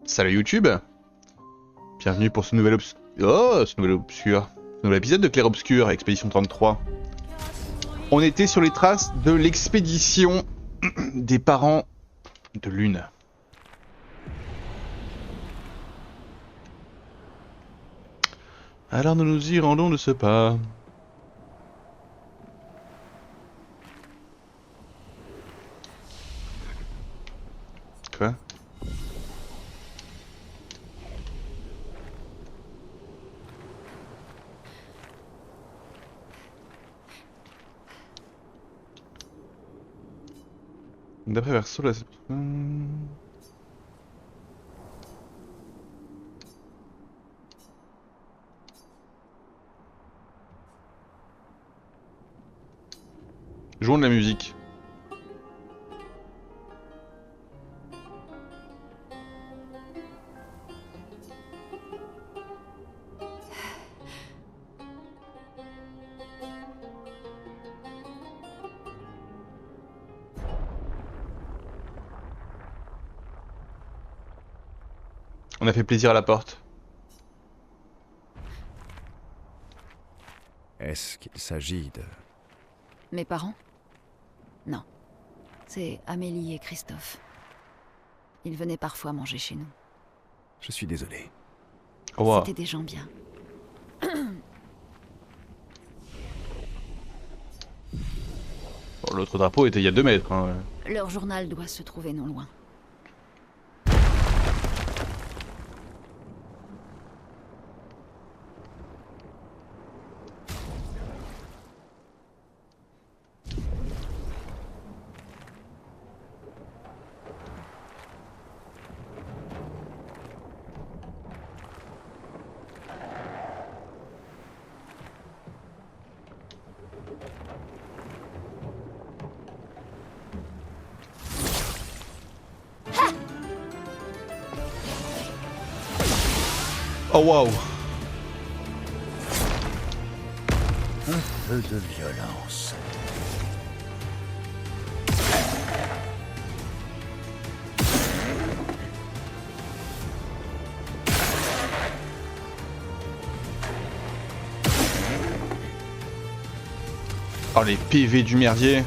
Salut YouTube. Bienvenue pour ce nouvel épisode de Clair Obscur, Expédition 33. On était sur les traces de l'expédition des parents de Lune. Alors nous nous y rendons de ce pas. Quoi? D'après Verso, là... Jouons de la musique. On a fait plaisir à la porte. Est-ce qu'il s'agit de... Mes parents? Non. C'est Amélie et Christophe. Ils venaient parfois manger chez nous. Je suis désolé. Oh, wow. C'était des gens bien. Bon, l'autre drapeau était il y a 2 mètres. Hein. Leur journal doit se trouver non loin. Oh waouh! Un peu de violence. Oh les PV du merdier!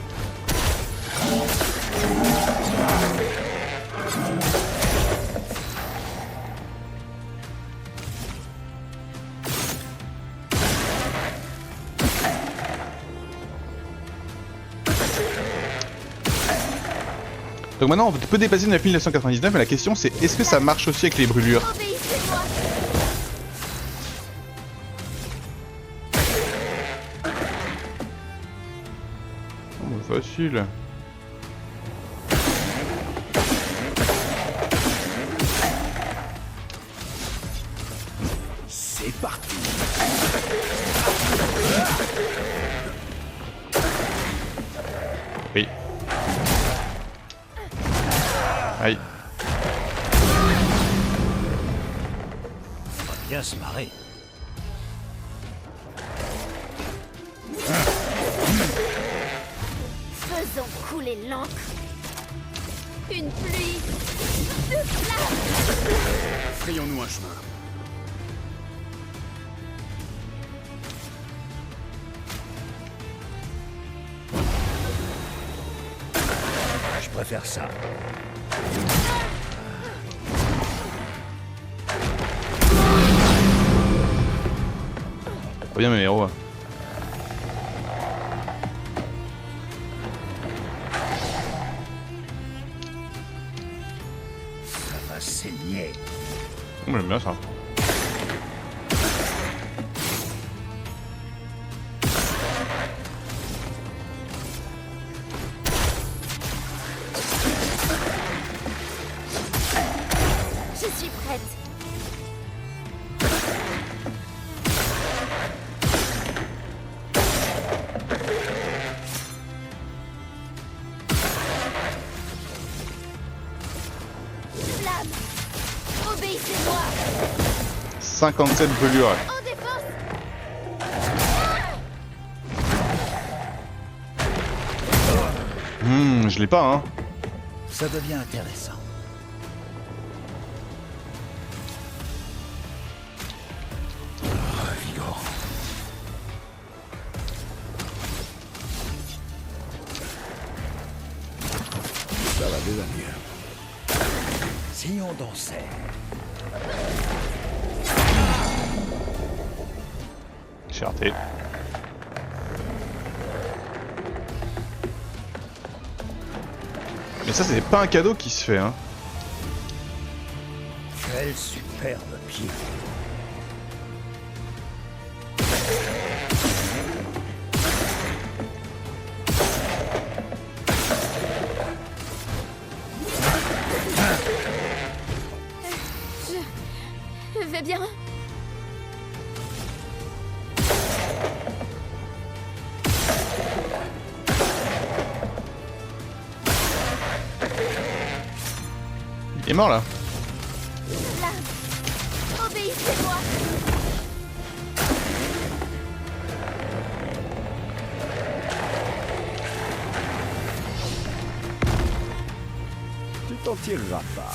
Donc maintenant on peut dépasser 9999, mais la question c'est est-ce que ça marche aussi avec les brûlures? Obéissez-moi! Oh, facile. C'est parti. Oui. Aïe. On va bien se marrer. Faisons couler l'encre. Une pluie de flammes. Frayons-nous un chemin. Je préfère ça. Pas bien mes héros. Ça va saigner. Oh, j'aime bien ça. Je suis prête. Flamme. Obéissez-moi. 57 brûlures. En défense. Je l'ai pas hein. Ça devient intéressant. Si on dansait. J'ai raté. Mais ça, c'est pas un cadeau qui se fait, hein. Quel superbe pied. Je vais bien. Il est mort là. Obéissez-moi. Tu t'en tireras pas.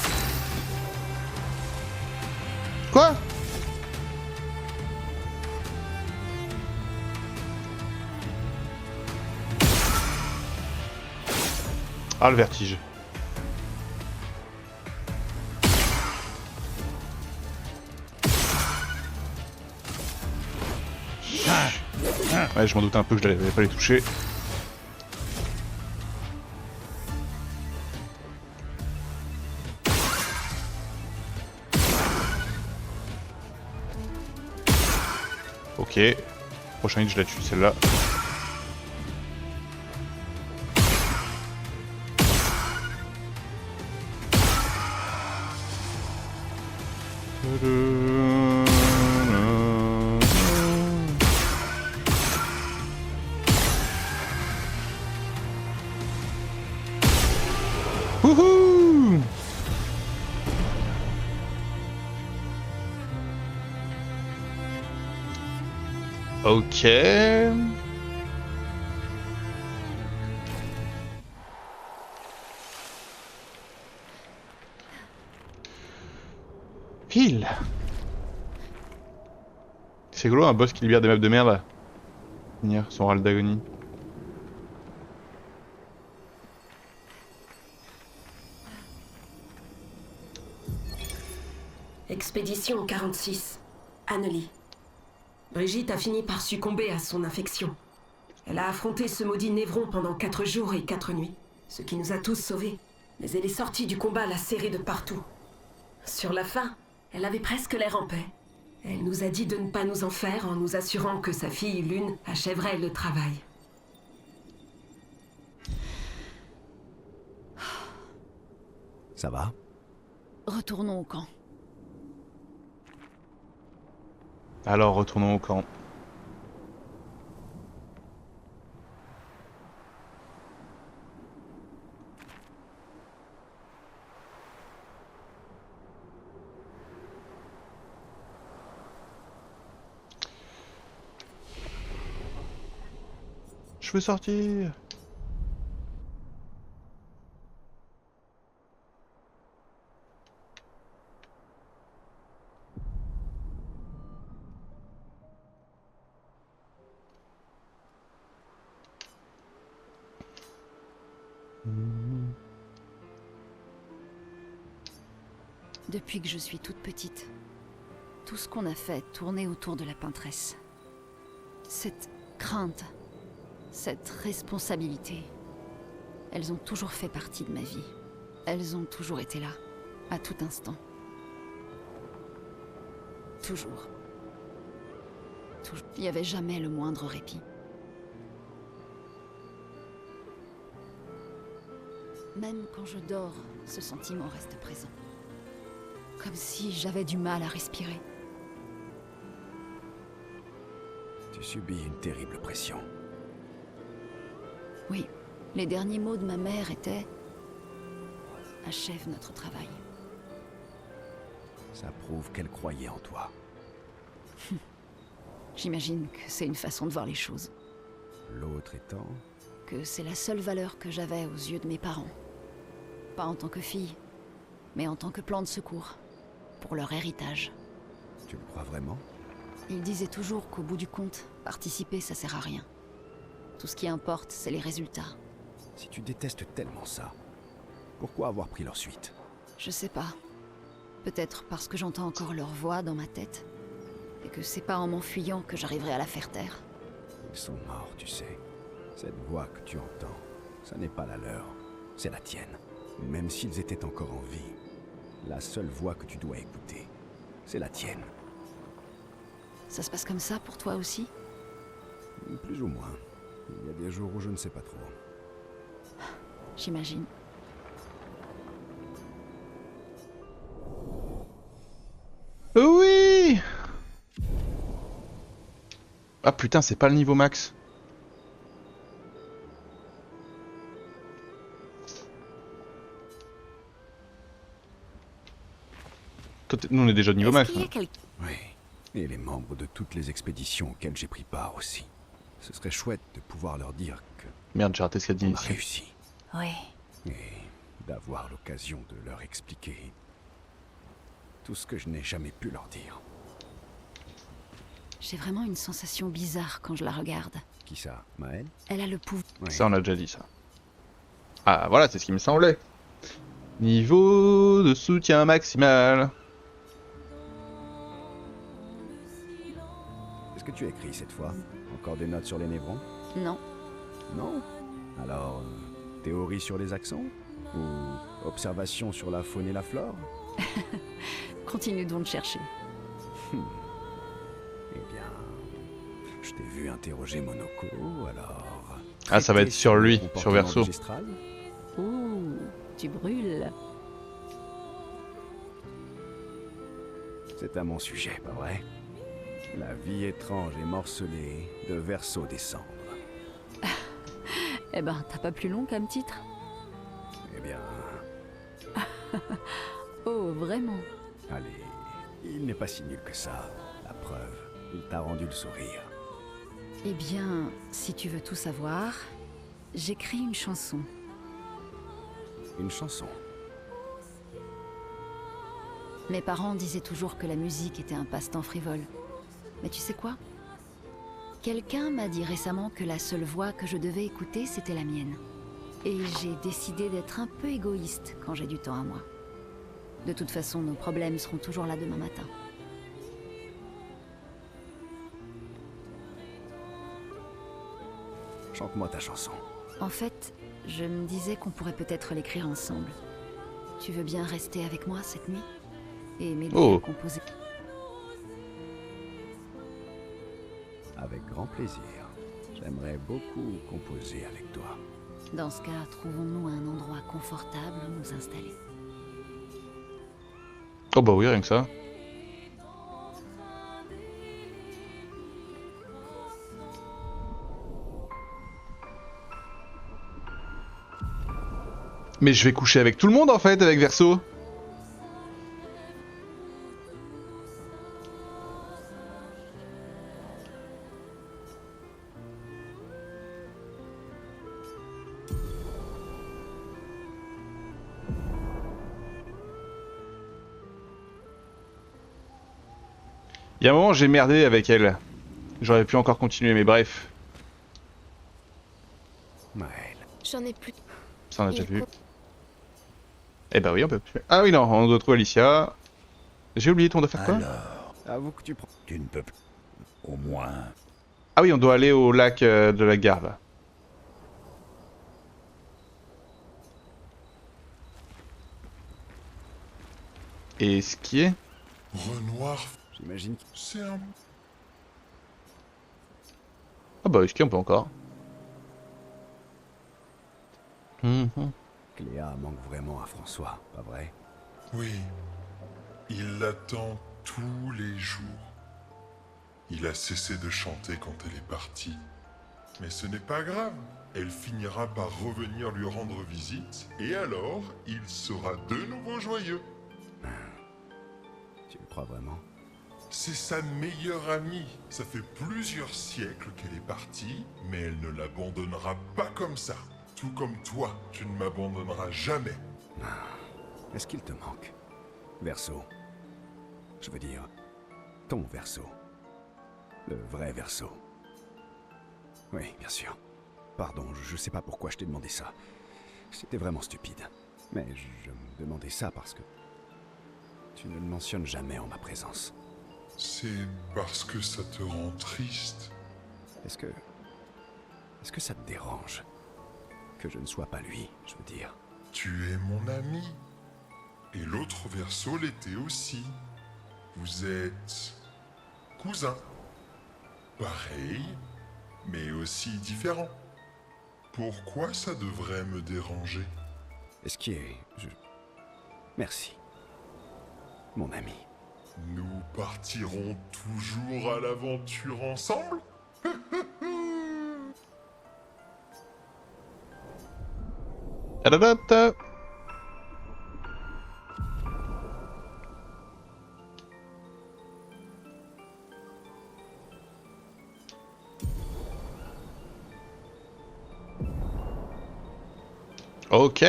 Quoi? Ah, le vertige. Ouais, je m'en doutais un peu que je n'allais pas les toucher. Ok. Prochain hit, je la tue, celle-là. Wouhou! Ok. Pile. C'est rigolo, un boss qui libère des maps de merde. Finir son râle d'agonie. Expédition 46. Annelie. Brigitte a fini par succomber à son infection. Elle a affronté ce maudit Névron pendant 4 jours et 4 nuits, ce qui nous a tous sauvés. Mais elle est sortie du combat la serrée de partout. Sur la fin, elle avait presque l'air en paix. Elle nous a dit de ne pas nous en faire en nous assurant que sa fille Lune achèverait le travail. Ça va? Retournons au camp. Alors, retournons au camp. Je veux sortir. Depuis que je suis toute petite, tout ce qu'on a fait tournait autour de la peintresse. Cette crainte, cette responsabilité, elles ont toujours fait partie de ma vie. Elles ont toujours été là, à tout instant. Toujours. Il n'y avait jamais le moindre répit. Même quand je dors, ce sentiment reste présent. Comme si j'avais du mal à respirer. Tu subis une terrible pression. Oui, les derniers mots de ma mère étaient « Achève notre travail ». Ça prouve qu'elle croyait en toi. J'imagine que c'est une façon de voir les choses. L'autre étant... Que c'est la seule valeur que j'avais aux yeux de mes parents. Pas en tant que fille, mais en tant que plan de secours. Pour leur héritage. Tu le crois vraiment? Ils disaient toujours qu'au bout du compte, participer ça sert à rien. Tout ce qui importe, c'est les résultats. Si tu détestes tellement ça, pourquoi avoir pris leur suite? Je sais pas. Peut-être parce que j'entends encore leur voix dans ma tête. Et que c'est pas en m'enfuyant que j'arriverai à la faire taire. Ils sont morts, tu sais. Cette voix que tu entends, ça n'est pas la leur, c'est la tienne. Même s'ils étaient encore en vie, la seule voix que tu dois écouter, c'est la tienne. Ça se passe comme ça pour toi aussi? Plus ou moins. Il y a des jours où je ne sais pas trop. J'imagine. Oui! Ah putain, c'est pas le niveau max. Nous on est déjà de niveau max. Est-ce qu'il y a quelqu'un... Oui. Et les membres de toutes les expéditions auxquelles j'ai pris part aussi. Ce serait chouette de pouvoir leur dire que Merde, j'ai raté ce qu'il y a on a ici. réussi. Oui. Et d'avoir l'occasion de leur expliquer tout ce que je n'ai jamais pu leur dire. J'ai vraiment une sensation bizarre quand je la regarde. Qui ça, Maël? Elle a le pouvoir... Oui. Ça, on a déjà dit ça. Ah, voilà, c'est ce qui me semblait. Niveau de soutien maximal. Est-ce que tu as écrit cette fois? Encore des notes sur les névrons? Non. Non? Alors, théorie sur les accents? Ou observation sur la faune et la flore? Continue donc de chercher. Eh bien, je t'ai vu interroger Monoko, alors... Ah, ça va être sur lui, le sur comportement Verso. magistral? Ouh, tu brûles. C'est à mon sujet, pas vrai? La vie étrange et morcelée de Verso des cendres. Eh ben, t'as pas plus long comme titre? Eh bien, Oh, vraiment? allez, il n'est pas si nul que ça. La preuve, il t'a rendu le sourire. Eh bien, si tu veux tout savoir, j'écris une chanson. Une chanson. Mes parents disaient toujours que la musique était un passe-temps frivole. Mais tu sais quoi? Quelqu'un m'a dit récemment que la seule voix que je devais écouter, c'était la mienne. Et j'ai décidé d'être un peu égoïste quand j'ai du temps à moi. De toute façon, nos problèmes seront toujours là demain matin. Chante-moi ta chanson. En fait, je me disais qu'on pourrait peut-être l'écrire ensemble. Tu veux bien rester avec moi cette nuit? Et m'aider Oh. à composer? Avec grand plaisir. J'aimerais beaucoup composer avec toi. Dans ce cas, trouvons-nous un endroit confortable où nous installer. Oh bah oui, rien que ça. Mais je vais coucher avec tout le monde en fait, avec Verso. Il y a un moment, j'ai merdé avec elle. J'aurais pu encore continuer, mais bref. Maël. J'en ai plus. Ça on a déjà Et vu. quoi? Eh bah oui, on peut plus. Ah oui, non, on doit trouver Alicia. J'ai oublié, on doit faire quoi? Alors, Avoue que tu prends... tu ne peux plus. Au moins, Ah oui, on doit aller au lac de la gare là. Et skier? Renoir, J'imagine c'est un... Ah bah skier on peut encore. Mhm. que Cléa manque vraiment à François, pas vrai? Oui, il l'attend tous les jours. Il a cessé de chanter quand elle est partie. Mais ce n'est pas grave, elle finira par revenir lui rendre visite, et alors, il sera de nouveau joyeux. Tu le crois vraiment? C'est sa meilleure amie. Ça fait plusieurs siècles qu'elle est partie, mais elle ne l'abandonnera pas comme ça. Tout comme toi, tu ne m'abandonneras jamais. Est-ce qu'il te manque? Verso. Je veux dire, ton Verso. Le vrai Verso. Oui, bien sûr. Pardon, je sais pas pourquoi je t'ai demandé ça. C'était vraiment stupide. Mais je me demandais ça parce que... Tu ne le mentionnes jamais en ma présence. C'est parce que ça te rend triste. Est-ce que ça te dérange que je ne sois pas lui, je veux dire? Tu es mon ami. Et l'autre Verseau l'était aussi. Vous êtes cousins. Pareil, mais aussi différents. Pourquoi ça devrait me déranger? Est-ce qui est... Merci. Mon ami. Nous partirons toujours à l'aventure ensemble? Tadadata. Ok.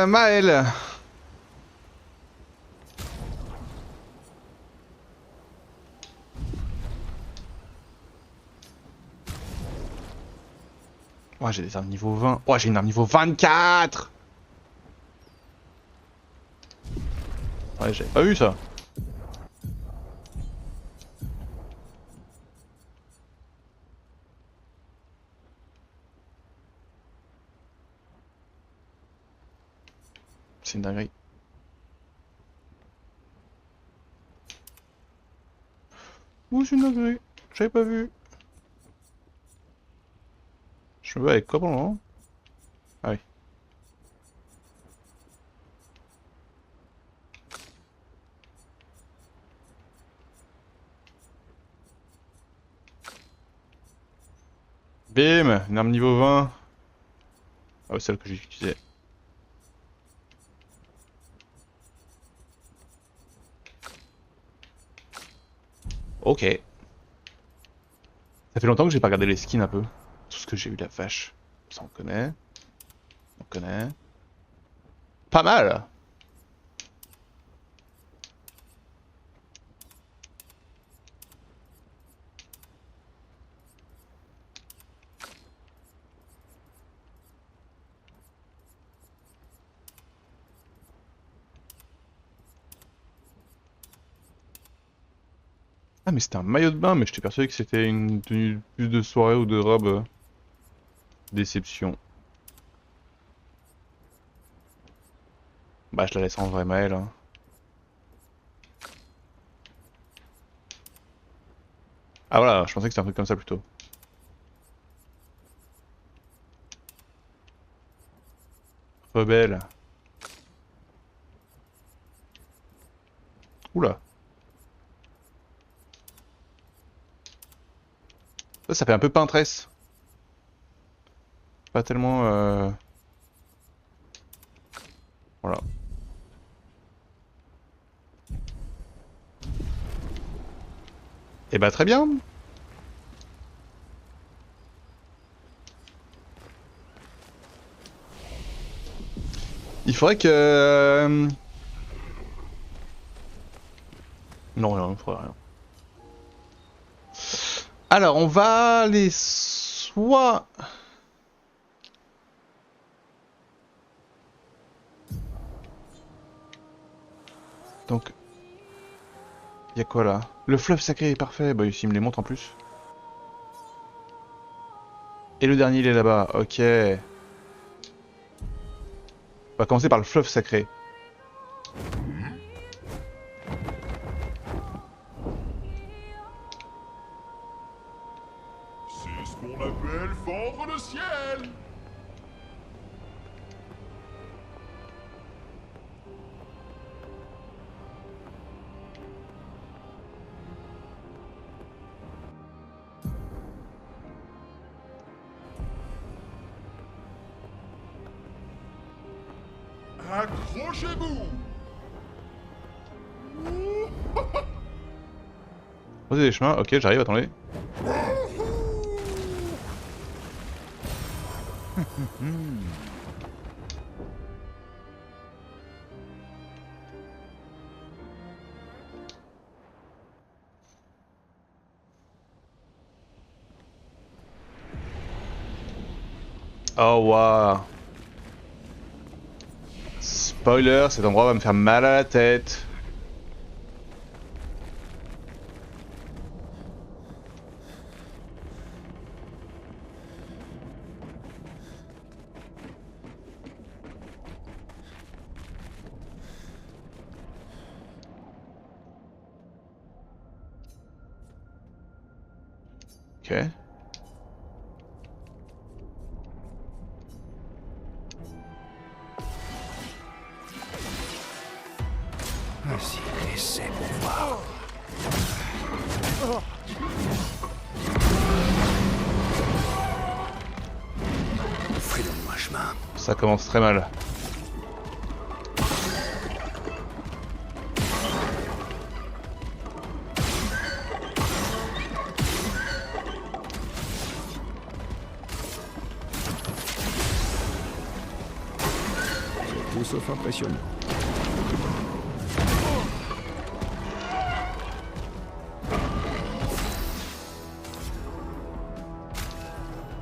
Maël. Ouais, j'ai des armes niveau 20. Ouais, j'ai une arme niveau 24. Ouais, j'avais pas vu ça. C'est une dinguerie. Ouh, c'est une dinguerie. J'avais pas vu. Je me bats avec quoi pour le moment? Ah oui. Bim! Une arme niveau 20. Ah ouais, celle que j'ai utilisée. Ok. Ça fait longtemps que j'ai pas regardé les skins un peu. Tout ce que j'ai eu, la vache. Ça on connaît. On connaît. Pas mal! Ah mais c'était un maillot de bain, mais j'étais persuadé que c'était une tenue plus de soirée ou de robe. Déception. Bah je la laisse en vrai Maël. Hein. Ah voilà, je pensais que c'était un truc comme ça plutôt. Rebelle. Oula. Ça fait un peu peintresse. Pas tellement... Voilà. Et bah très bien. Il faudrait que... Non, rien, il faudrait rien. Alors, on va aller soit... Donc... Il y a quoi là? Le fleuve sacré est parfait. Bah ici, il me les montre en plus. Et le dernier, il est là-bas. Ok. On va commencer par le fleuve sacré. C'est ce qu'on appelle fendre le ciel. Accrochez-vous. Posez les chemins. Ok, j'arrive, attendez. Oh waouh. Spoiler, cet endroit va me faire mal à la tête. Ok. Vas-y, essaie pour voir. Fais-le-moi un chemin. Ça commence très mal. Tout sauf impressionnant.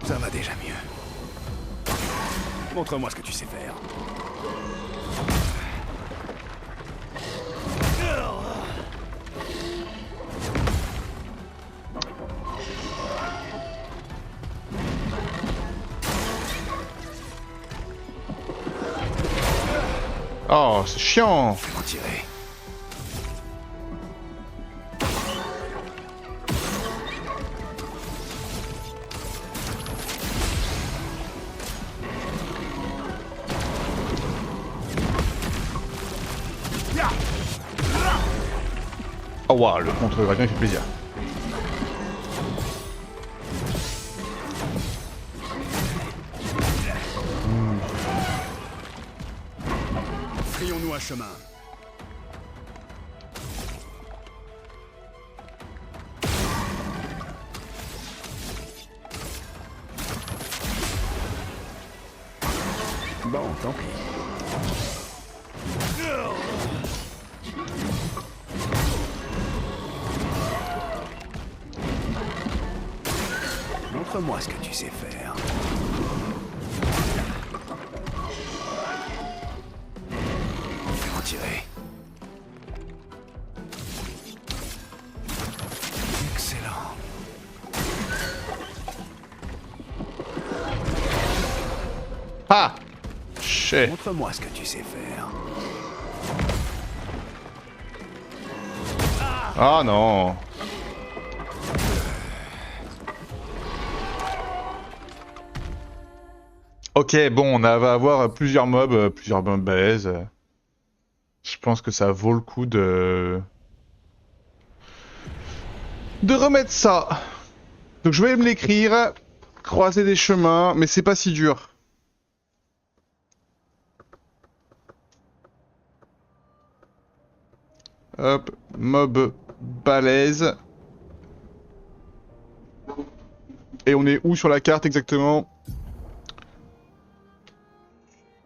Ça va déjà mieux. Montre-moi ce que tu sais faire. Oh, c'est chiant. Fais-moi tirer. Oh waouh, le contre-dragon il fait plaisir. Frayons-nous un chemin. Bon, tant pis. Montre-moi ce que tu sais faire. Fais-moi tirer. Excellent. Ah! Shit. Montre-moi ce que tu sais faire. Ah non. Ok, bon, on va avoir plusieurs mobs balèzes. Je pense que ça vaut le coup de remettre ça. Donc je vais me l'écrire, croiser des chemins, mais c'est pas si dur. Hop, mob balèze. Et on est où sur la carte exactement?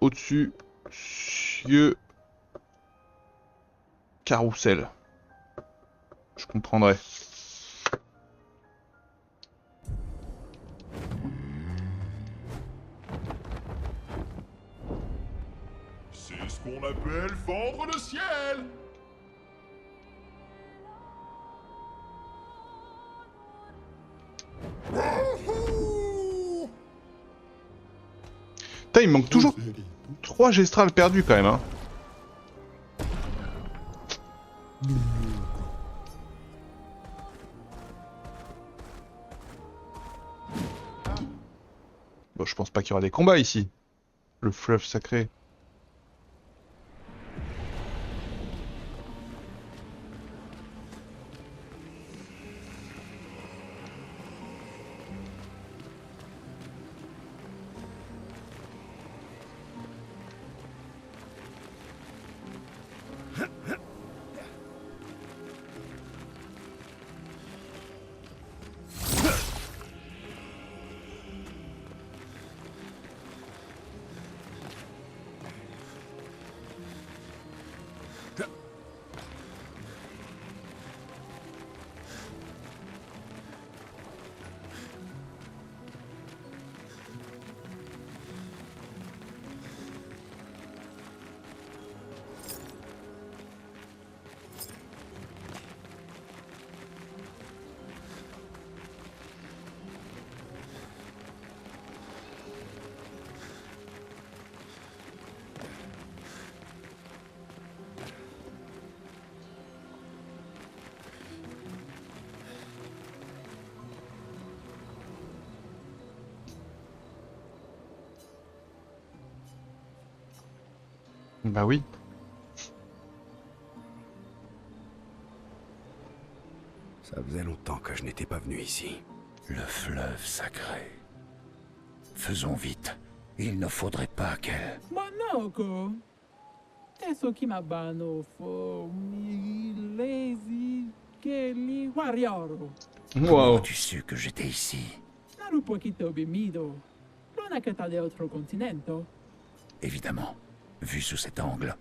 Au-dessus, cieux, carrousel. Je comprendrai. C'est ce qu'on appelle fendre le ciel. Putain, il me manque toujours 3 gestrales perdus quand même, hein. Bon, je pense pas qu'il y aura des combats ici. Le fleuve sacré. Bah oui. Ça faisait longtemps que je n'étais pas venu ici. Le fleuve sacré. Faisons vite. Il ne faudrait pas qu'elle... Monoko. Eso kimabano fo mi lazy keli warioro. Wow. Tu su que j'étais ici? Naru poquito bimido. Non acata de otro continento. Évidemment. Vu sous cet angle.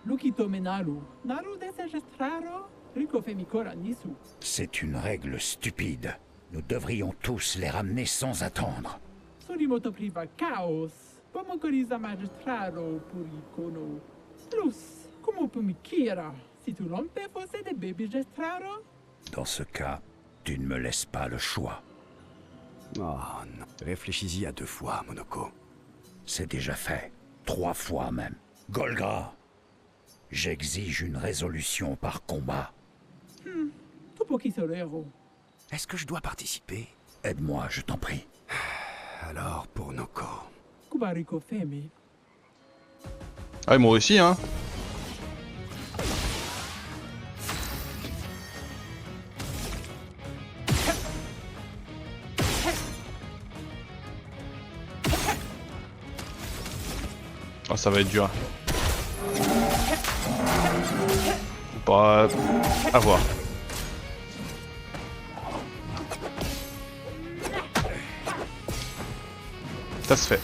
Lukito menaru. Naru desenregistraro. Rico femicora nisu. C'est une règle stupide. Nous devrions tous les ramener sans attendre. Surimoto priva chaos. Pomokoriza magistraro puricono. Plus, como pumikira. Si tu rompe fosse de baby gestraro. Dans ce cas, tu ne me laisses pas le choix. Oh non. Réfléchis-y à 2 fois, Monoko. C'est déjà fait. 3 fois même. Golgra, j'exige une résolution par combat. Tu pochi solero. Est-ce que je dois participer? Aide-moi, je t'en prie. Alors, pour Noko. Kubariko femi. Ah, moi aussi, hein. Oh, ça va être dur. Bah, à voir. Ça se fait.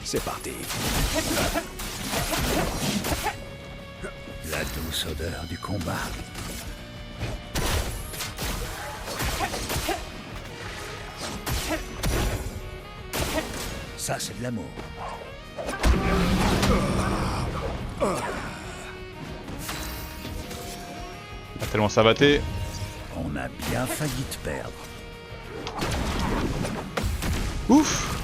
C'est parti. La douce odeur du combat. Ça, c'est de l'amour. Tellement ça battait. On a bien failli te perdre. Ouf.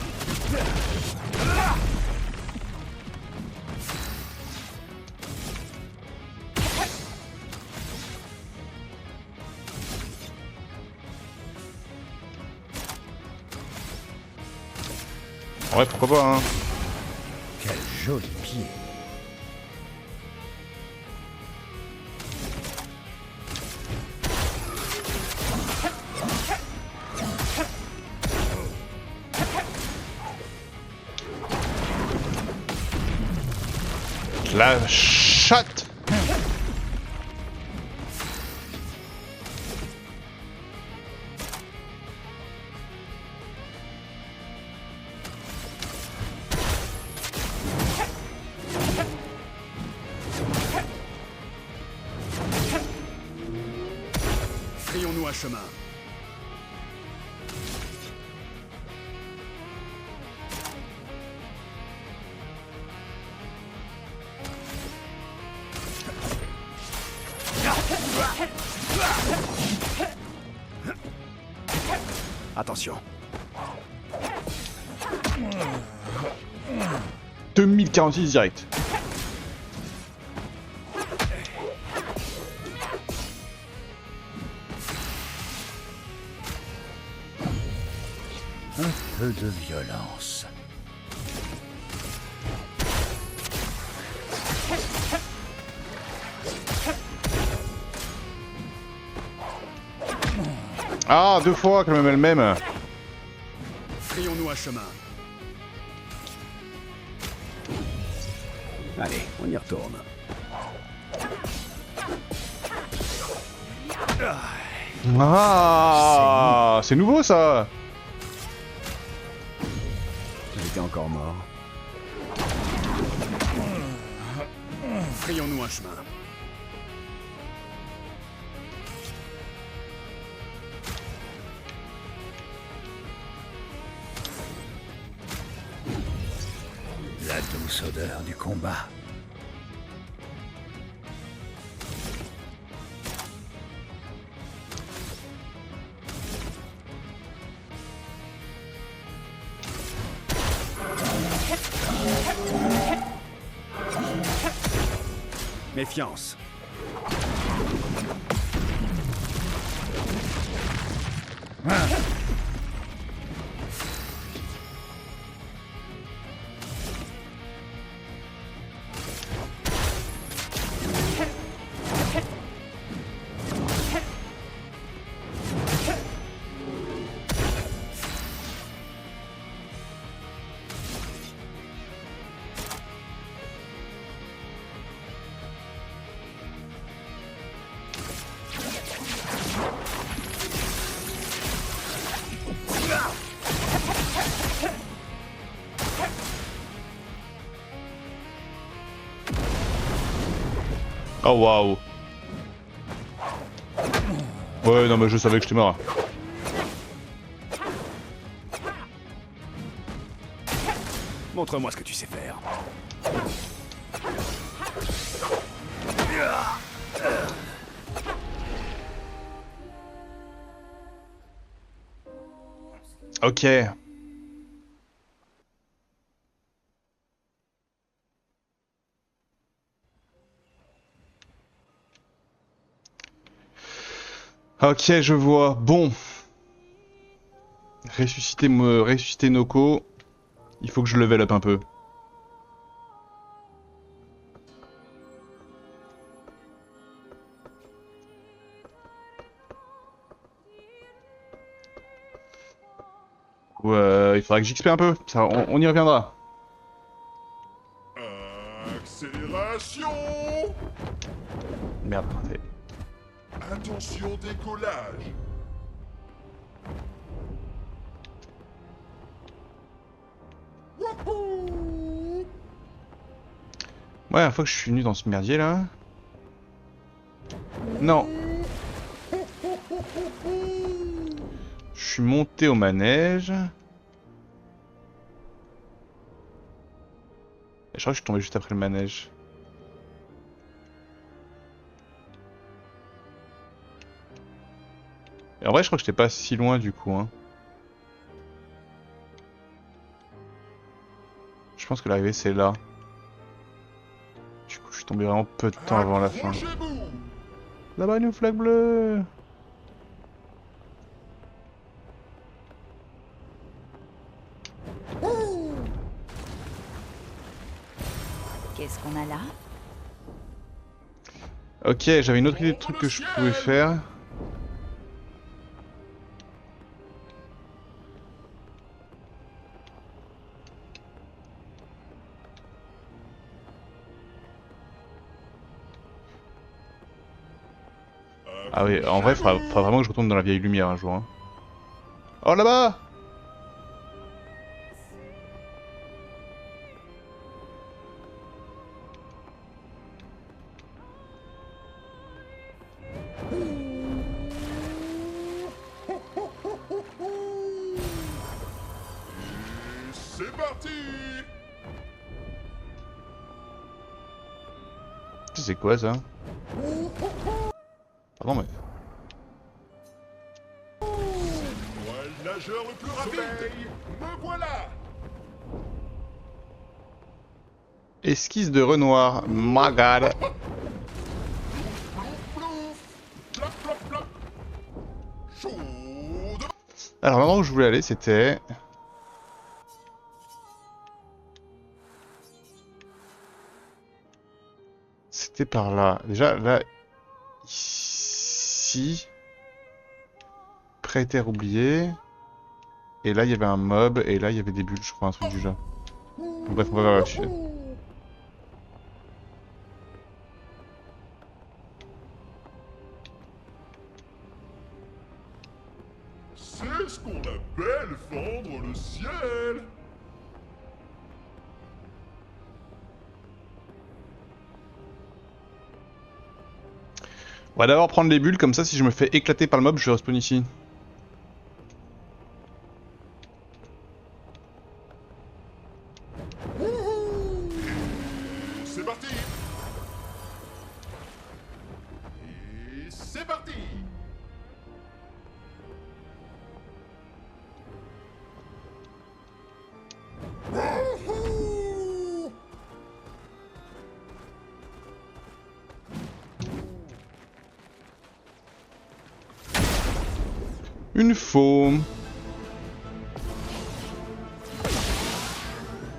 Ouais, pourquoi pas, hein. Quel joli pied. La chatte. Frayons-nous un chemin. Attention. 2046 direct. Un peu de violence. Ah, 2 fois quand même elle-même. Frayons-nous un chemin. Allez, on y retourne. Ah, c'est nouveau ça. J'étais encore mort. Frayons-nous un chemin. La douce odeur du combat. Méfiance. Oh waouh. Ouais non mais je savais que j'étais mort. Montre-moi ce que tu sais faire. Ok. Ok, je vois. Bon. Ressusciter Noko. Il faut que je level up un peu. Ouais, il faudra que j'XP un peu. Ça, on y reviendra. Accélération! Merde, raté. Attention décollage! Wouhou! Ouais, la fois que je suis venu dans ce merdier là. Non. Je suis monté au manège. Et je crois que je suis tombé juste après le manège. Et en vrai, je crois que j'étais pas si loin du coup. Hein. Je pense que l'arrivée c'est là. Du coup, je suis tombé vraiment peu de temps avant la fin. Accrochez-vous! Là-bas, une flag bleue. Qu'est-ce qu'on a là? Ok, j'avais une autre idée de truc que je pouvais faire. Ah oui, en vrai, faudra vraiment que je retourne dans la vieille lumière un jour. Hein. Oh là-bas! C'est parti! C'est quoi ça? Pardon mais... Moi le nageur le plus rapide! Me voilà! Esquisse de Renoir. My god. Plop, plop, plop! Chaud de... Alors l'endroit où je voulais aller c'était... C'était par là. Déjà là... Ici... Pré-terre oublié. Et là il y avait un mob. Et là il y avait des bulles, je crois, un truc du genre. Bref, on va vérifier. C'est ce qu'on appelle fendre le ciel! On va d'abord prendre les bulles, comme ça si je me fais éclater par le mob, je respawn ici. C'est parti! Et c'est parti! Wouhou! Une faux.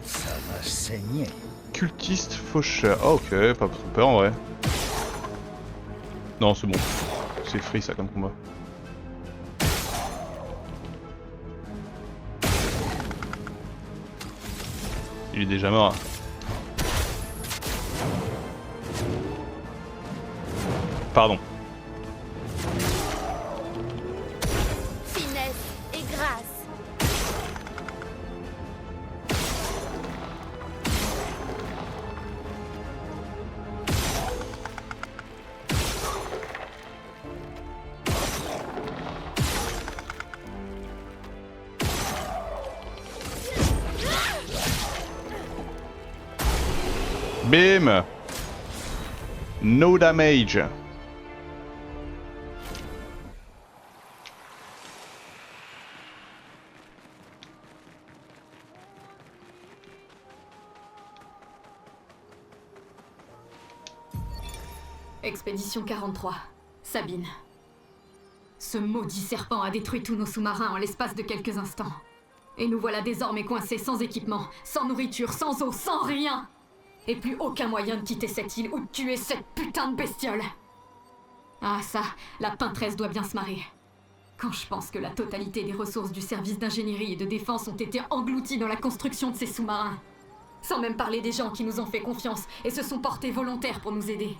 Ça va saigner. Cultiste faucheur. Ah, ok, pas trop peur en vrai. Non, c'est bon. C'est free ça comme combat. Il est déjà mort. Pardon. Finesse et grâce. Bim! No damage. Expédition 43. Sabine. Ce maudit serpent a détruit tous nos sous-marins en l'espace de quelques instants. Et nous voilà désormais coincés sans équipement, sans nourriture, sans eau, sans rien. Et plus aucun moyen de quitter cette île ou de tuer cette putain de bestiole. Ah ça, la peintresse doit bien se marrer. Quand je pense que la totalité des ressources du service d'ingénierie et de défense ont été englouties dans la construction de ces sous-marins. Sans même parler des gens qui nous ont fait confiance et se sont portés volontaires pour nous aider.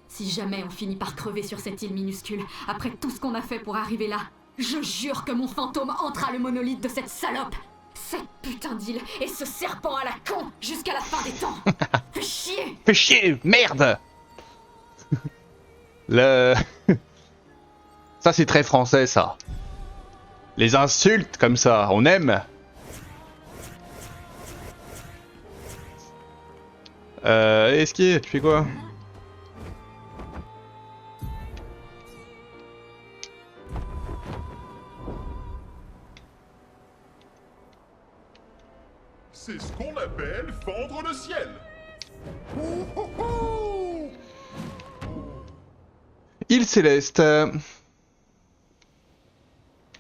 Si jamais on finit par crever sur cette île minuscule, après tout ce qu'on a fait pour arriver là, je jure que mon fantôme hantera le monolithe de cette salope. Cette putain d'île et ce serpent à la con jusqu'à la fin des temps. Fais chier. Fais chier, merde. Le... Ça c'est très français ça. Les insultes comme ça, on aime. Esquier, tu fais quoi? C'est ce qu'on appelle fendre le ciel. Île Céleste.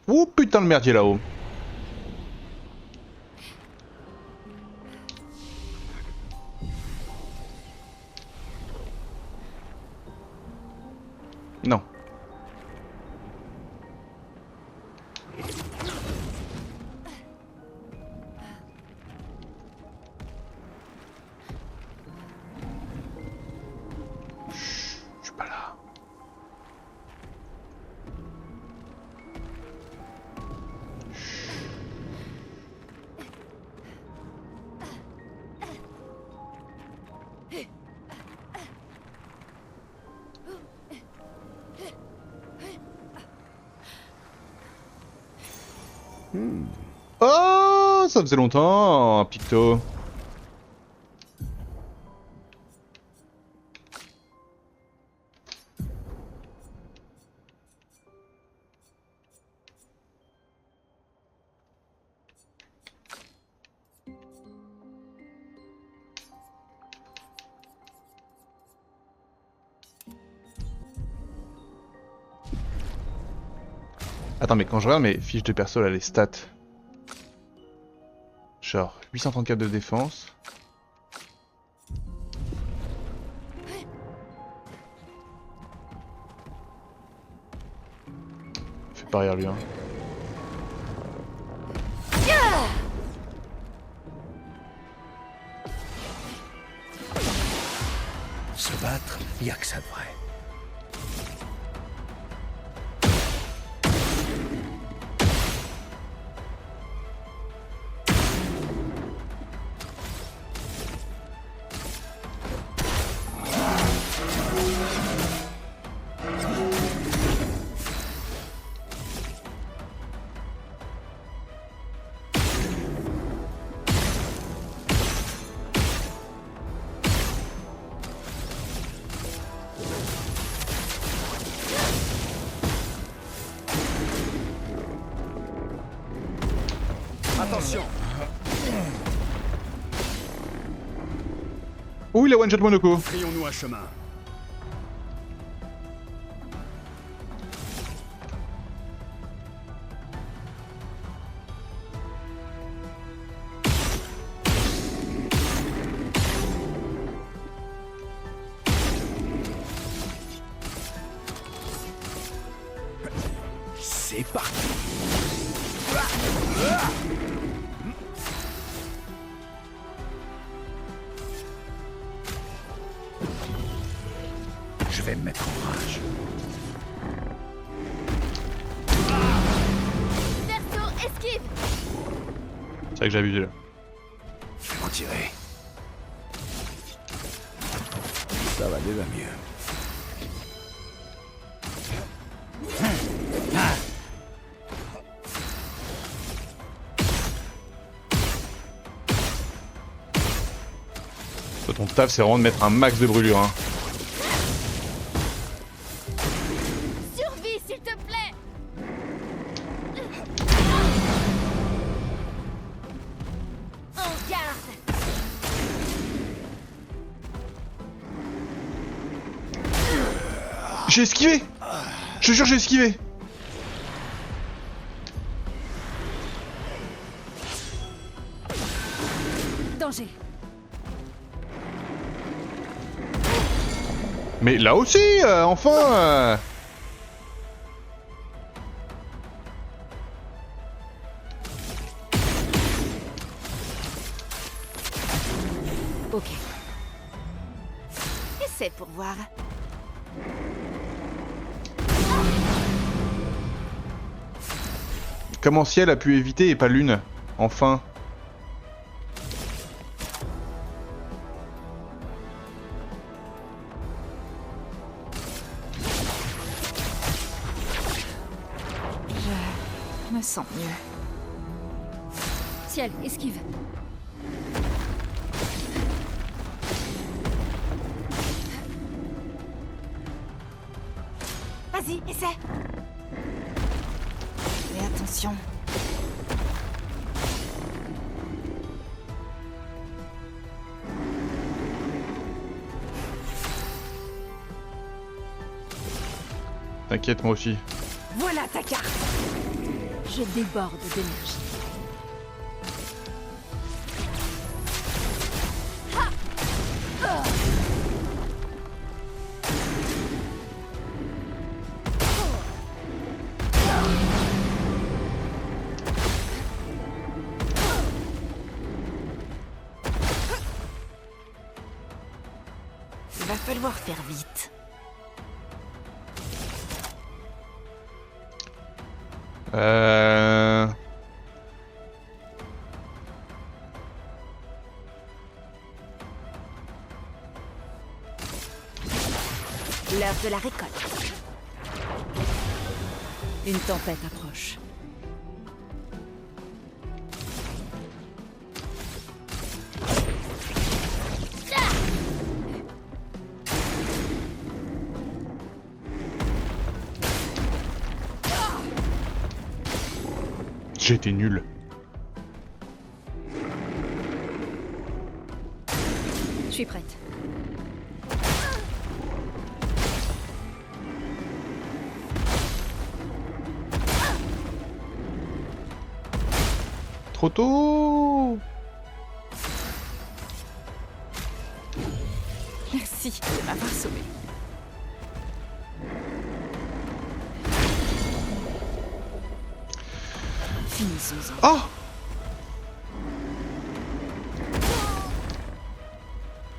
Oh putain de merdier là-haut. Non. Je suis pas là. Oh, ça faisait longtemps, Picto. Attends, mais quand je regarde mes fiches de perso, là, les stats. Genre 834 de défense. Fais pas rire lui, hein. Se battre, y a que ça de vrai. Attention. Oh, il a one shot Monoko. Frayons-nous un chemin. est parti. Je vais me mettre en rage. Verso, esquive. C'est vrai que j'ai abusé là. Je vais m'en tirer. Ça va déjà mieux. Toi, ton taf, c'est vraiment de mettre un max de brûlure. Hein. Survie, s'il te plaît. En garde. J'ai esquivé! Je te jure, j'ai esquivé! Danger. Mais là aussi, enfin Ok. Essaie pour voir. Comment Ciel a pu éviter et pas Lune? Enfin. Je me sens mieux. Ciel, esquive. Vas-y, essaie. Mais attention. T'inquiète, moi aussi. Voilà ta carte. Je déborde d'énergie. Il va falloir faire vite. L'heure de la récolte. Une tempête approche. J'étais nul. Je suis prête. Trop tôt. Merci de m'avoir sauvé. Finissons-en. Oh!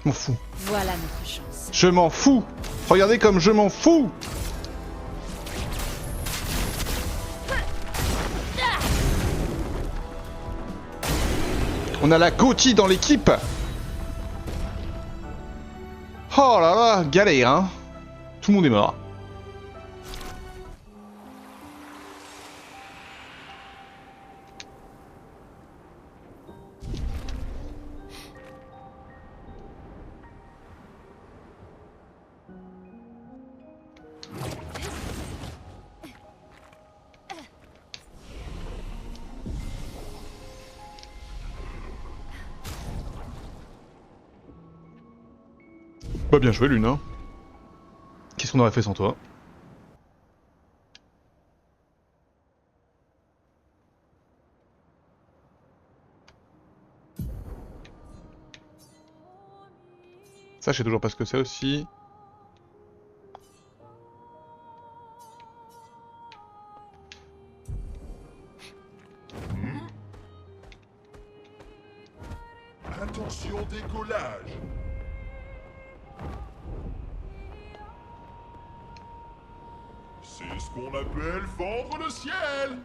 Je m'en fous. Voilà notre chance. Je m'en fous. Regardez comme je m'en fous. On a la Gauthier dans l'équipe. Oh là là, galère hein. Tout le monde est mort. Bah bien joué Lune, hein. Qu'est-ce qu'on aurait fait sans toi? Ça je sais toujours pas ce que c'est aussi. Attention, décollage. C'est ce qu'on appelle fendre le ciel.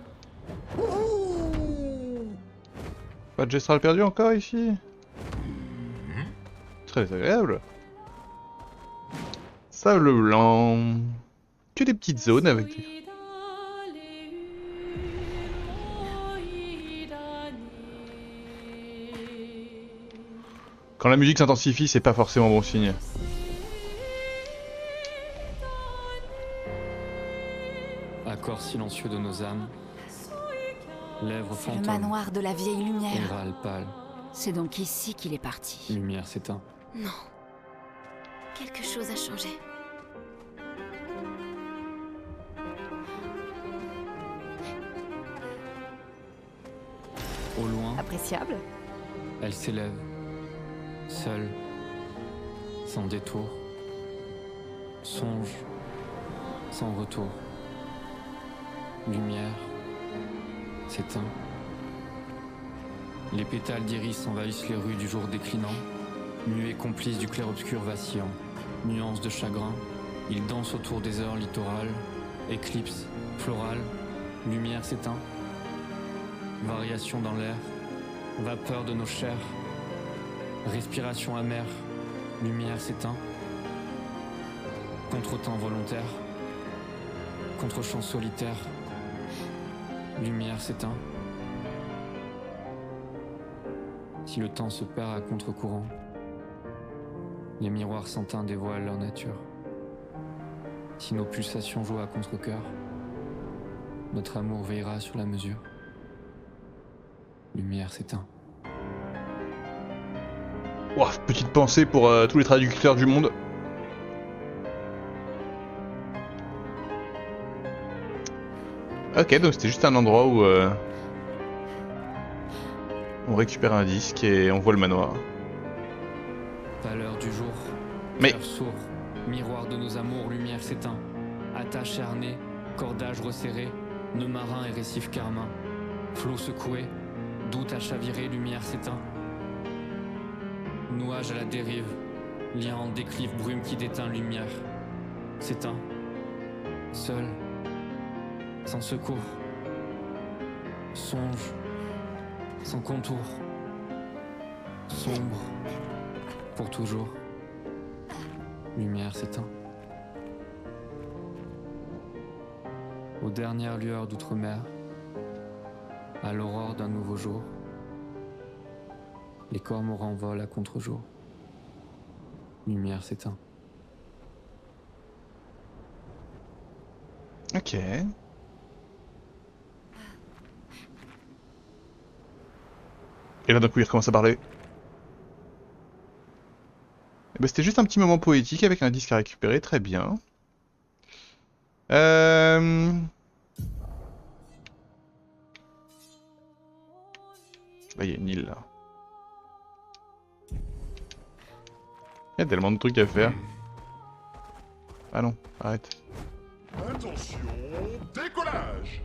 Pas de gestral perdu encore ici? Très agréable. Sable blanc. Que des petites zones avec des... Quand la musique s'intensifie, c'est pas forcément bon signe. Accord silencieux de nos âmes. Lèvres C'est le fantômes. manoir de la vieille lumière. Râle pâle. C'est donc ici qu'il est parti. Lumière s'éteint. Non. Quelque chose a changé. Au loin, Appréciable. elle s'élève. Seule. Sans détour. Songe. Sans retour. Lumière. S'éteint. Les pétales d'iris envahissent les rues du jour déclinant. Muets complices du clair-obscur vacillant. Nuances de chagrin. Ils dansent autour des heures littorales. Éclipse. Florale. Lumière s'éteint. Variation dans l'air. Vapeur de nos chairs. Respiration amère. Lumière s'éteint. Contretemps volontaire. Contre-champ solitaire. Lumière s'éteint. Si le temps se perd à contre-courant, les miroirs sans teint dévoilent leur nature. Si nos pulsations jouent à contre-cœur, notre amour veillera sur la mesure. Lumière s'éteint. Ouah, petite pensée pour tous les traducteurs du monde. Ok, donc c'était juste un endroit où on récupère un disque et on voit le manoir. Pâleur du jour, Mais- cœur sourd, miroir de nos amours, lumière s'éteint. Attache harnais, cordage resserré, nœud marin et récif carmin. Flot secoué, doute à chavirer, lumière s'éteint. Nuage à la dérive, lien en déclive, brume qui déteint, lumière s'éteint. Seul, sans secours, songe, sans contour, sombre, pour toujours, lumière s'éteint. Aux dernières lueurs d'outre-mer, à l'aurore d'un nouveau jour, les cormorans volent à contre-jour, lumière s'éteint. Ok. Et là d'un coup il recommence à parler. Eh ben, c'était juste un petit moment poétique avec un disque à récupérer, très bien. Là il y a une île là. Il y a tellement de trucs à faire. Ah non, arrête. Attention, décollage.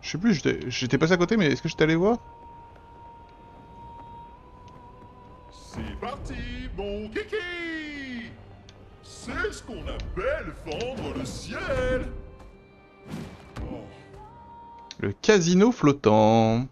Je sais plus, j'étais passé à côté mais est-ce que j'étais allé voir? C'est parti, mon kiki. C'est ce qu'on appelle fendre le ciel. Oh. Le casino flottant.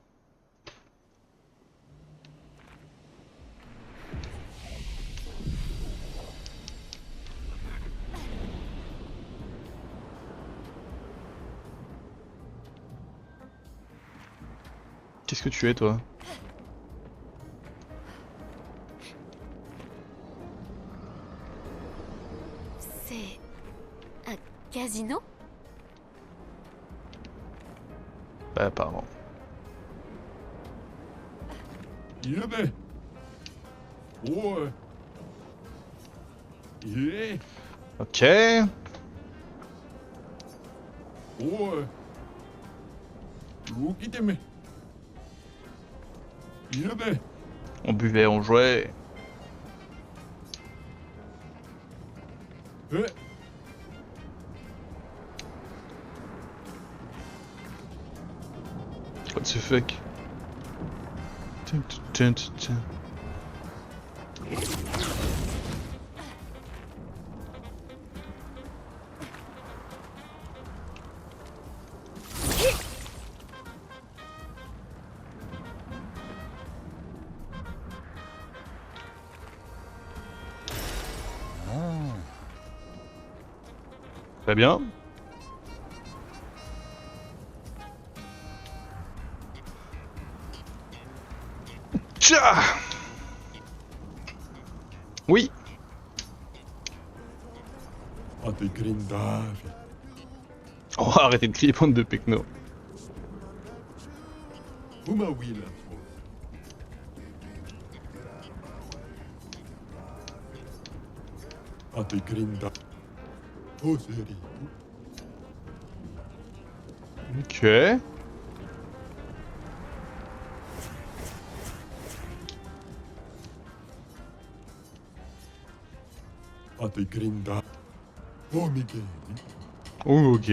Qu'est-ce que tu es toi? C'est un casino? Bah apparemment. Jebbe. Oh. Yeah. Ok. Oh. Look at me. Jebbe. On buvait, on jouait. Eh. What the fuck? Très bien. Tcha! Oui. Oh, arrêtez de crier, bande de pecno. Ok. Ok.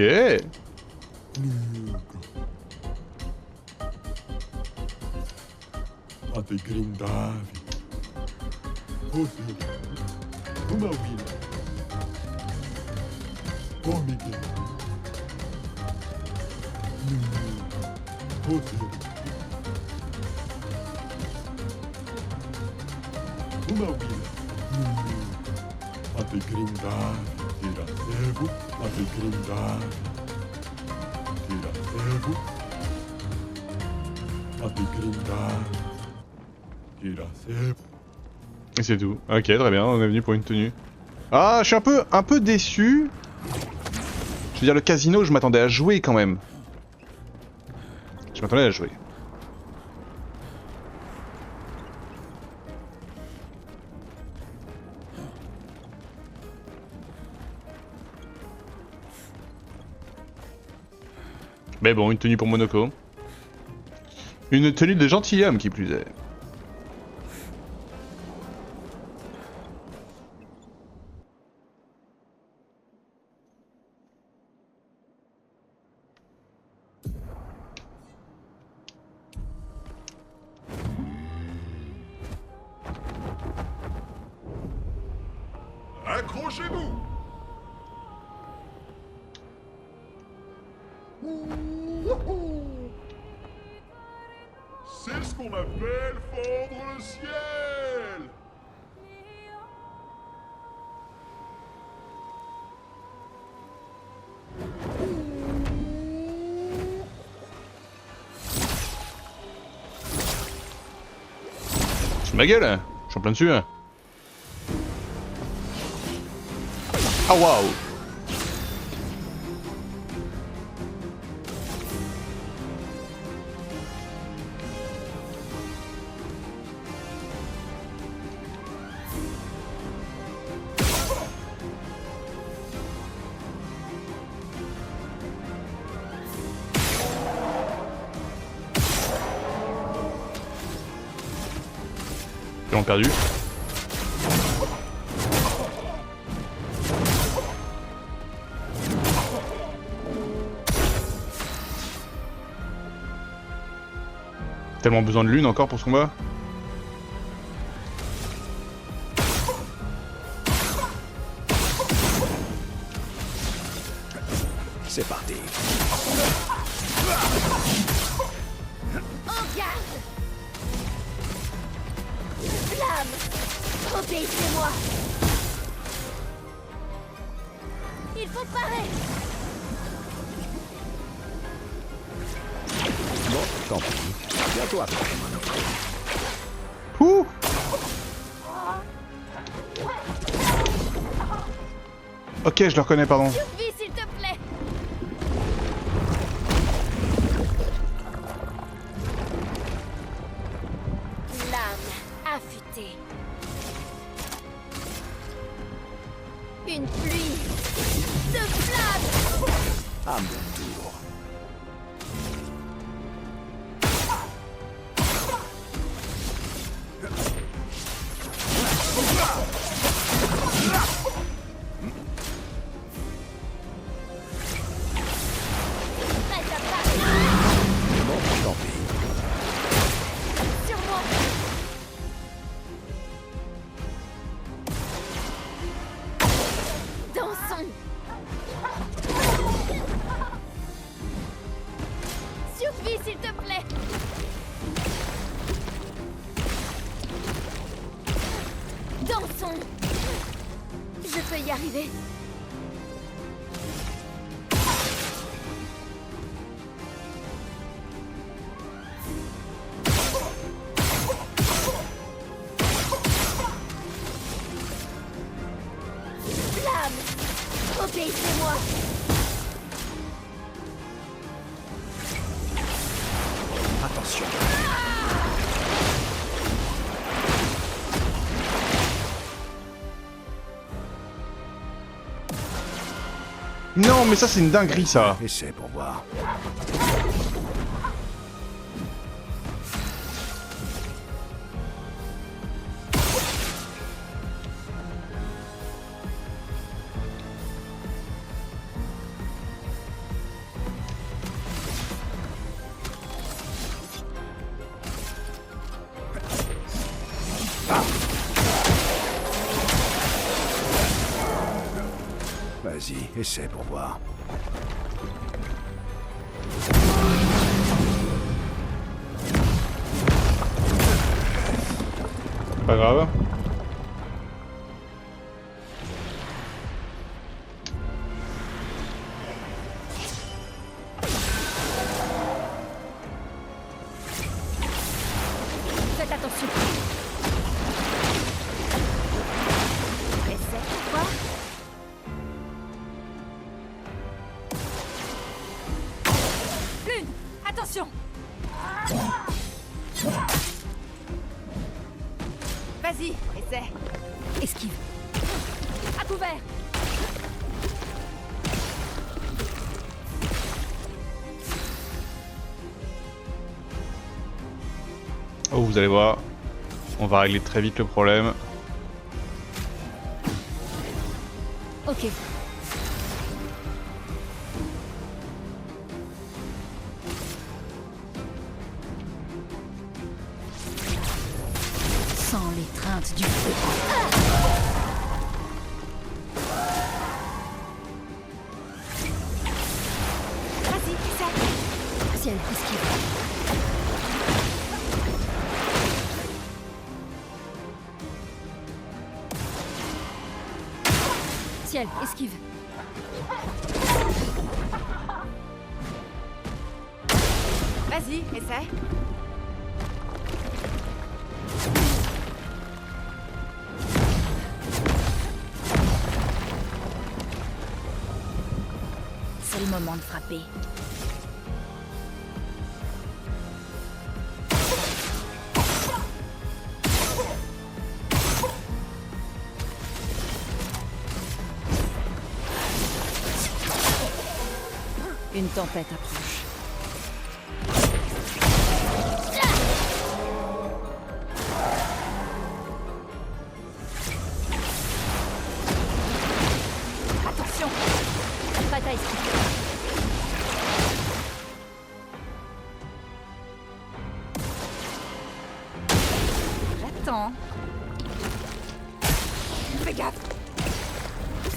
Et c'est tout. Ok, très bien, on est venu pour une tenue. Ah, je suis un peu déçu. Je veux dire, le casino, je m'attendais à jouer quand même. Je m'attendais à jouer. Mais bon, une tenue pour Monoko. Une tenue de gentilhomme qui plus est. Accrochez-vous! C'est ce qu'on appelle fendre le ciel! C'est ma gueule, hein. Je suis en plein dessus. Hein. Ah waouh! Ils ont perdu. Tellement besoin de lune encore pour ce combat. C'est parti. En garde! Flamme! Obéissez-moi! Il faut parer! Bon, tant pis. Bientôt après, Monoko. Ouh! Ok, je le reconnais, pardon. Survie, s'il te plaît! Lame affûtée. Une pluie de flammes! À mon tour. Bon, tant pis. Dansons. Je peux y arriver. Flamme, obéissez-moi. Attention. Non, mais ça c'est une dinguerie ça. Essaie pour voir. Vas-y, essaie pour voir. Pas grave. Faites attention. Essaie pour voir. Lune, attention. Vas-y, essaie. Esquive. À couvert. Oh, vous allez voir, on va régler très vite le problème. Ok. Sans l'étreinte du feu. Vas-y, essaie. Ciel, esquive. Ciel, esquive. Vas-y, essaie. C'est le moment de frapper. Une tempête approche. Attention. Bataille esquive. J'attends. Fais gaffe.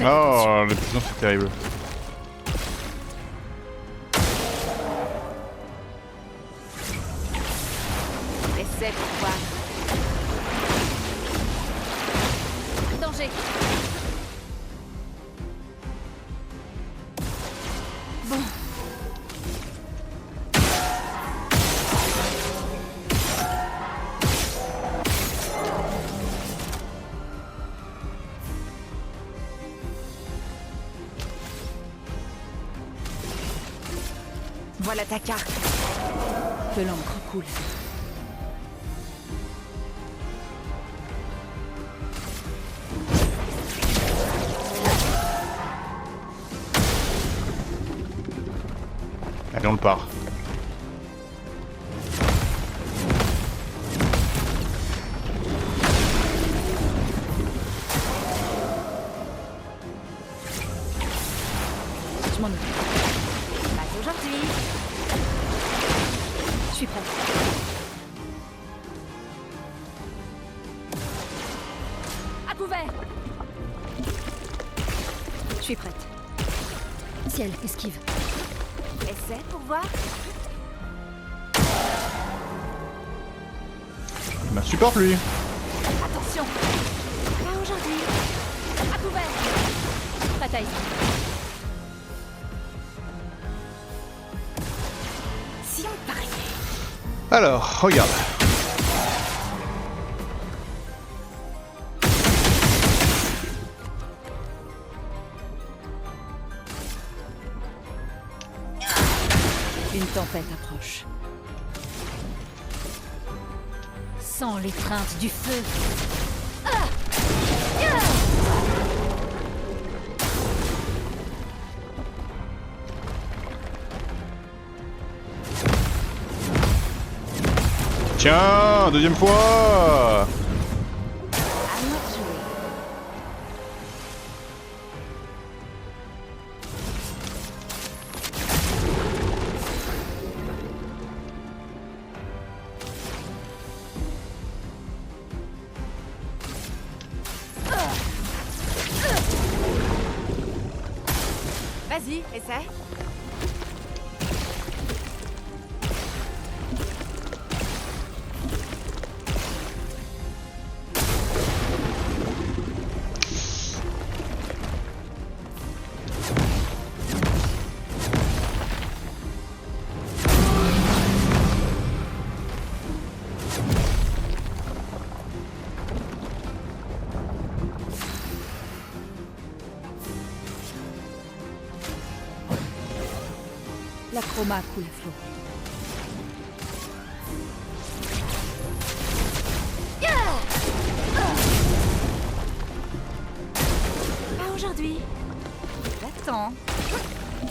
Oh, le pigeon c'est terrible. Essaie pour voir. Danger. Bon. Voilà ta carte. Que l'encre coule. Allez, on le part. Je m'en occupe. Pas aujourd'hui. Je suis prête. À couvert. Je suis prête. Ciel, esquive. Essaie pour voir. Il m'insupporte lui. Attention. Prête à esquiver. Si on pariait. Alors, regarde. Une tempête approche. Sans l'étreinte du feu. Tiens, deuxième fois. À moi de jouer. Vas-y, essaie. La chroma coule à flot. Pas aujourd'hui. J'attends.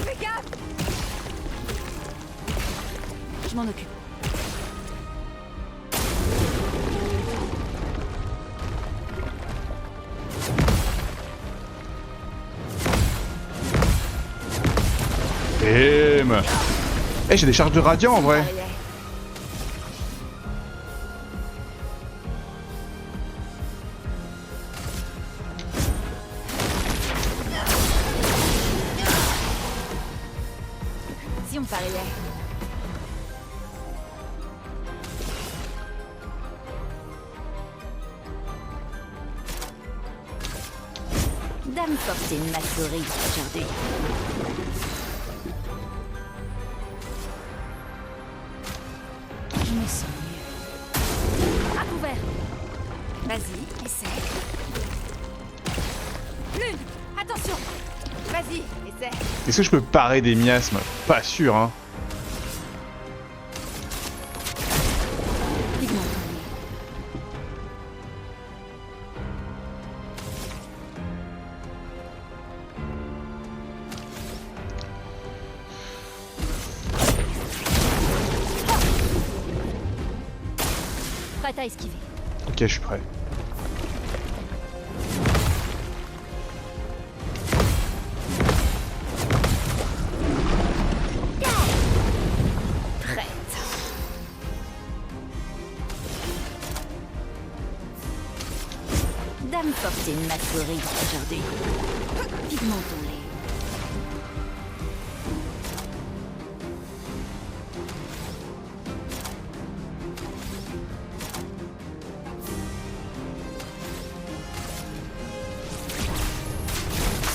Fais gaffe. Je m'en occupe. Eh, j'ai des charges de radiant en vrai. Si on pariait. Dame Fortune m'a souri aujourd'hui. Je me sens mieux. À couvert. Vas-y, essaie. Lune, attention. Vas-y, essaie. Est-ce que je peux parer des miasmes? Pas sûr, hein. Pigment. Prête à esquiver. Ok, je suis prêt. Prête. Dame Fortune m'a souri aujourd'hui. Pigmentons-les.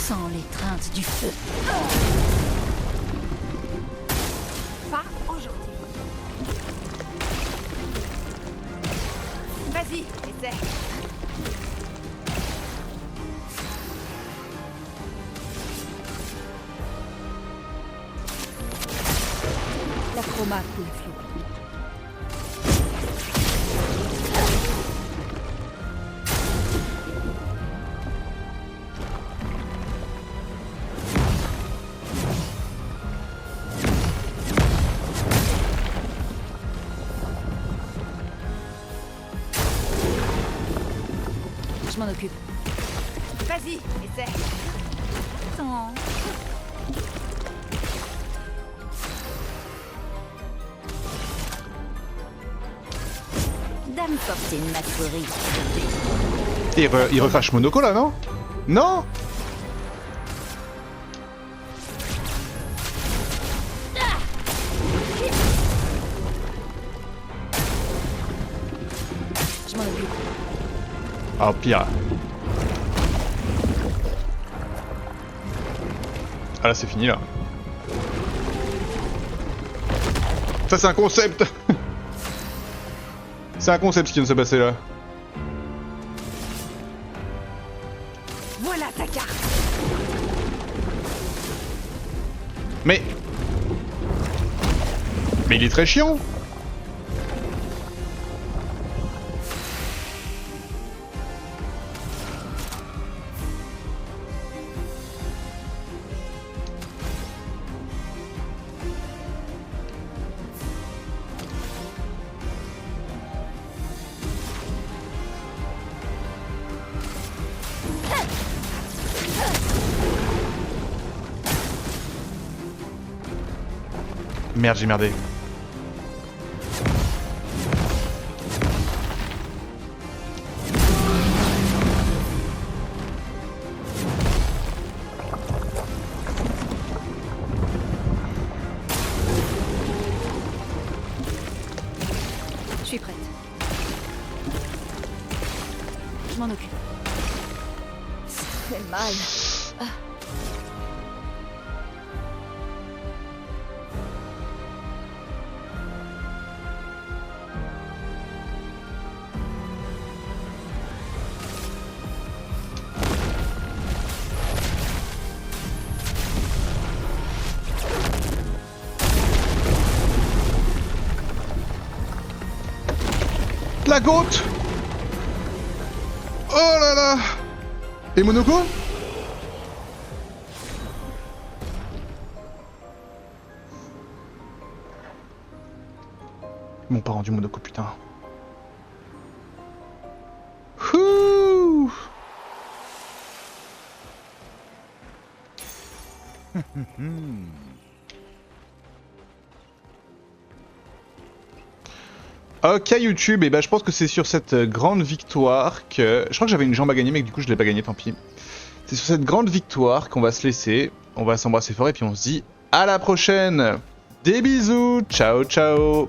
Sans l'étreinte du feu. Pas aujourd'hui. Vas-y, essaie. La chroma coule à flot. Je m'en occupe. Vas-y, essaie. Attends. Dame Fortune m'a souri aujourd'hui. Il recrache Monoko là, non? Non? Je m'en occupe. Ah, pire. Ah là c'est fini là. Ça c'est un concept. C'est un concept ce qui vient de se passer là. Voilà ta carte. Mais il est très chiant. Merde, j'ai merdé. Je suis prête. Je m'en occupe. Ça fait mal. Ah. La goutte. Oh là là. Et Monoko? Ils m'ont pas rendu Monoko, putain. Ouh. Ok YouTube, et ben je pense que c'est sur cette grande victoire que... Je crois que j'avais une jambe à gagner mais que du coup je l'ai pas gagné, tant pis. C'est sur cette grande victoire qu'on va se laisser, on va s'embrasser fort et puis on se dit à la prochaine. Des bisous, ciao ciao.